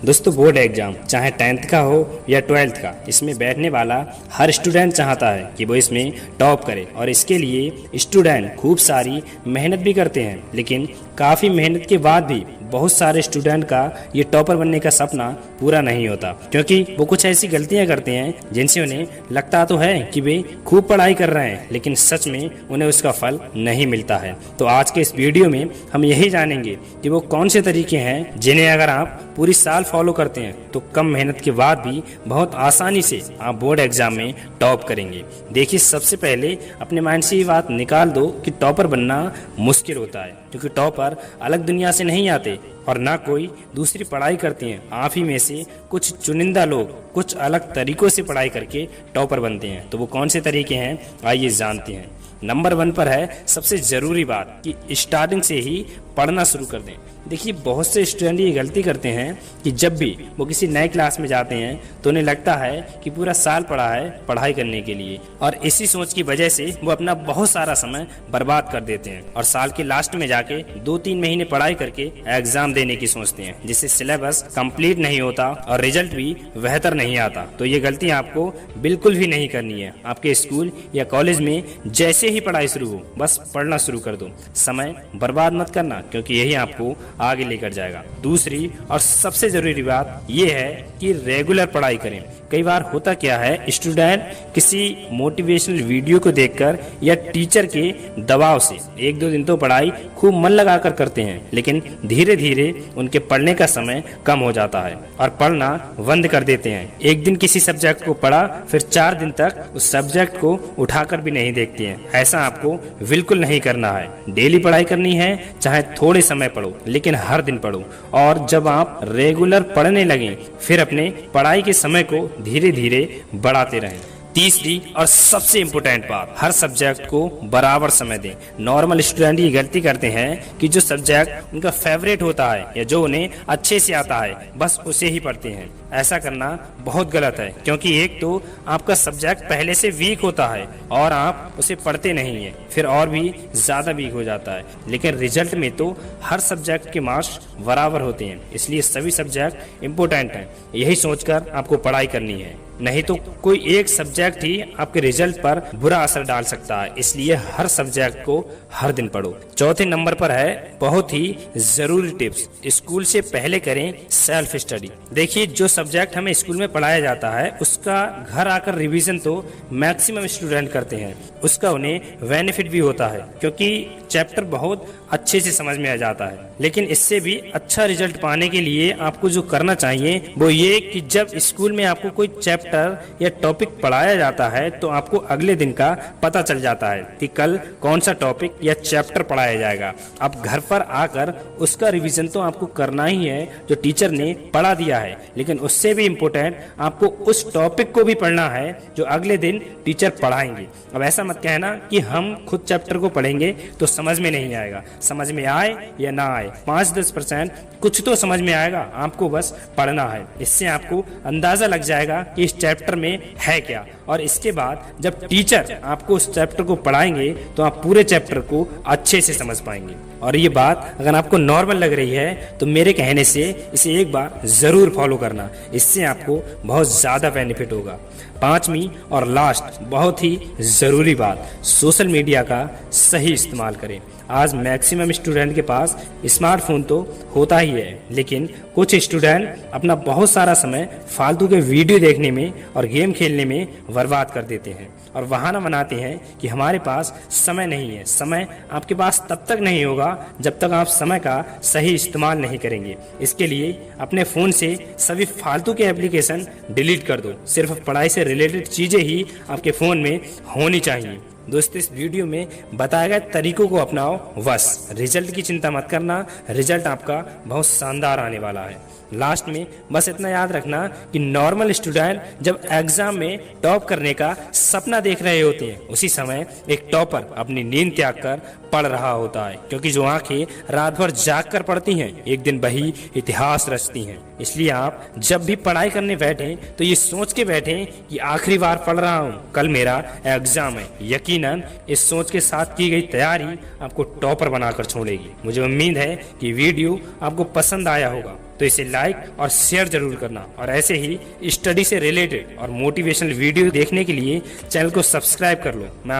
दोस्तों board exam चाहे 10th का हो या 12th का, इसमें बैठने वाला हर स्टूडेंट चाहता है कि वो इसमें टॉप करे और इसके लिए स्टूडेंट खूब सारी मेहनत भी करते हैं। लेकिन काफ़ी मेहनत के बाद भी बहुत सारे स्टूडेंट का ये टॉपर बनने का सपना पूरा नहीं होता, क्योंकि वो कुछ ऐसी गलतियां करते हैं जिनसे उन्हें लगता तो है कि वे खूब पढ़ाई कर रहे हैं, लेकिन सच में उन्हें उसका फल नहीं मिलता है। तो आज के इस वीडियो में हम यही जानेंगे कि वो कौन से तरीके हैं जिन्हें अगर आप पूरी साल फॉलो करते हैं तो कम मेहनत के बाद भी बहुत आसानी से आप बोर्ड एग्जाम में टॉप करेंगे। देखिए, सबसे पहले अपने माइंड से ये बात निकाल दो कि टॉपर बनना मुश्किल होता है, क्योंकि टॉपर अलग दुनिया से नहीं आते और ना कोई दूसरी पढ़ाई करते हैं। आप ही में से कुछ चुनिंदा लोग कुछ अलग तरीकों से पढ़ाई करके टॉपर बनते हैं। तो वो कौन से तरीके हैं, आइए जानते हैं। नंबर 1 पर है सबसे ज़रूरी बात कि स्टार्टिंग से ही पढ़ना शुरू कर दें। देखिए, बहुत से स्टूडेंट ये गलती करते हैं कि जब भी वो किसी नए क्लास में जाते हैं तो उन्हें लगता है कि पूरा साल पढ़ा है पढ़ाई करने के लिए, और इसी सोच की वजह से वो अपना बहुत सारा समय बर्बाद कर देते हैं और साल के लास्ट में जाके 2-3 महीने पढ़ाई करके एग्जाम देने की सोचते हैं, जिससे सिलेबस कंप्लीट नहीं होता और रिजल्ट भी बेहतर नहीं आता। तो ये गलती आपको बिल्कुल भी नहीं करनी है। आपके स्कूल या कॉलेज में जैसे ही पढ़ाई शुरू हो, बस पढ़ना शुरू कर दो। समय बर्बाद मत करना, क्योंकि यही आपको आगे लेकर जाएगा। दूसरी और सबसे जरूरी बात यह है कि रेगुलर पढ़ाई करें। कई बार होता क्या है, स्टूडेंट किसी मोटिवेशनल वीडियो को देखकर या टीचर के दबाव से 1-2 दिन तो पढ़ाई खूब मन लगाकर करते हैं, लेकिन धीरे धीरे उनके पढ़ने का समय कम हो जाता है और पढ़ना बंद कर देते हैं। एक दिन किसी सब्जेक्ट को पढ़ा, फिर 4 दिन तक उस सब्जेक्ट को उठाकर भी नहीं देखते हैं। ऐसा आपको बिल्कुल नहीं करना है। डेली पढ़ाई करनी है, चाहे थोड़े समय पढ़ो, लेकिन हर दिन पढ़ो। और जब आप रेगुलर पढ़ने लगें, फिर अपने पढ़ाई के समय को धीरे धीरे बढ़ाते रहें। तीसरी और सबसे इम्पोर्टेंट बात, हर सब्जेक्ट को बराबर समय दें। नॉर्मल स्टूडेंट ये गलती करते हैं कि जो सब्जेक्ट उनका फेवरेट होता है या जो उन्हें अच्छे से आता है, बस उसे ही पढ़ते हैं। ऐसा करना बहुत गलत है, क्योंकि एक तो आपका सब्जेक्ट पहले से वीक होता है और आप उसे पढ़ते नहीं हैं, फिर और भी ज़्यादा वीक हो जाता है। लेकिन रिजल्ट में तो हर सब्जेक्ट के मार्क्स बराबर होते हैं, इसलिए सभी सब्जेक्ट इम्पोर्टेंट हैं। यही सोचकर आपको पढ़ाई करनी है, नहीं तो कोई एक सब्जेक्ट ही आपके रिजल्ट पर बुरा असर डाल सकता है। इसलिए हर सब्जेक्ट को हर दिन पढ़ो। चौथे नंबर पर है बहुत ही जरूरी टिप्स, स्कूल से पहले करें सेल्फ स्टडी। देखिए, जो सब्जेक्ट हमें स्कूल में पढ़ाया जाता है उसका घर आकर रिवीजन तो मैक्सिमम स्टूडेंट करते हैं। उसका उन्हें बेनिफिट भी होता है, क्योंकि चैप्टर बहुत अच्छे से समझ में आ जाता है। लेकिन इससे भी अच्छा रिजल्ट पाने के लिए आपको जो करना चाहिए वो ये कि जब स्कूल में आपको कोई चैप्टर या टॉपिक पढ़ाया जाता है तो आपको अगले दिन का पता चल जाता है कि कल कौन सा टॉपिक या चैप्टर पढ़ाया जाएगा। अब घर पर आकर उसका रिवीजन तो आपको करना ही है जो टीचर ने पढ़ा दिया है, लेकिन उससे भी इम्पोर्टेंट आपको उस टॉपिक को भी पढ़ना है जो अगले दिन टीचर पढ़ाएंगे। अब ऐसा मत कहना कि हम खुद चैप्टर को पढ़ेंगे तो समझ में नहीं आएगा। समझ में आए या ना आए, 5-10% कुछ तो समझ में आएगा, आपको बस पढ़ना है। इससे आपको अंदाजा लग जाएगा कि इस चैप्टर में है क्या, और इसके बाद जब टीचर आपको उस चैप्टर को पढ़ाएंगे तो आप पूरे चैप्टर को अच्छे से समझ पाएंगे। और ये बात अगर आपको नॉर्मल लग रही है तो मेरे कहने से इसे एक बार जरूर फॉलो करना, इससे आपको बहुत ज्यादा बेनिफिट होगा। 5वीं और लास्ट बहुत ही जरूरी बात, सोशल मीडिया का सही इस्तेमाल करें। आज मैक्सिमम स्टूडेंट के पास स्मार्टफोन तो होता ही है, लेकिन कुछ स्टूडेंट अपना बहुत सारा समय फालतू के वीडियो देखने में और गेम खेलने में बर्बाद कर देते हैं और बहाना बनाते हैं कि हमारे पास समय नहीं है। समय आपके पास तब तक नहीं होगा जब तक आप समय का सही इस्तेमाल नहीं करेंगे। इसके लिए अपने फ़ोन से सभी फालतू के एप्लीकेशन डिलीट कर दो। सिर्फ पढ़ाई से रिलेटेड चीज़ें ही आपके फ़ोन में होनी चाहिए। दोस्तों, इस वीडियो में बताए गए तरीकों को अपनाओ, बस रिजल्ट की चिंता मत करना, रिजल्ट आपका बहुत शानदार आने वाला है। लास्ट में बस इतना याद रखना कि नॉर्मल स्टूडेंट जब एग्जाम में टॉप करने का सपना देख रहे होते हैं, उसी समय एक टॉपर अपनी नींद त्याग कर पढ़ रहा होता है, क्योंकि जो आंखें रात भर जाग कर पढ़ती हैं एक दिन वही इतिहास रचती हैं। इसलिए आप जब भी पढ़ाई करने बैठें तो ये सोच के बैठें कि आखिरी बार पढ़ रहा हूँ, कल मेरा एग्जाम है। यकीन यकीनन इस सोच के साथ की गई तैयारी आपको टॉपर बनाकर छोड़ेगी। मुझे उम्मीद है कि वीडियो आपको पसंद आया होगा, तो इसे लाइक और शेयर जरूर करना और ऐसे ही स्टडी से रिलेटेड और मोटिवेशनल वीडियो देखने के लिए चैनल को सब्सक्राइब कर लो। मैं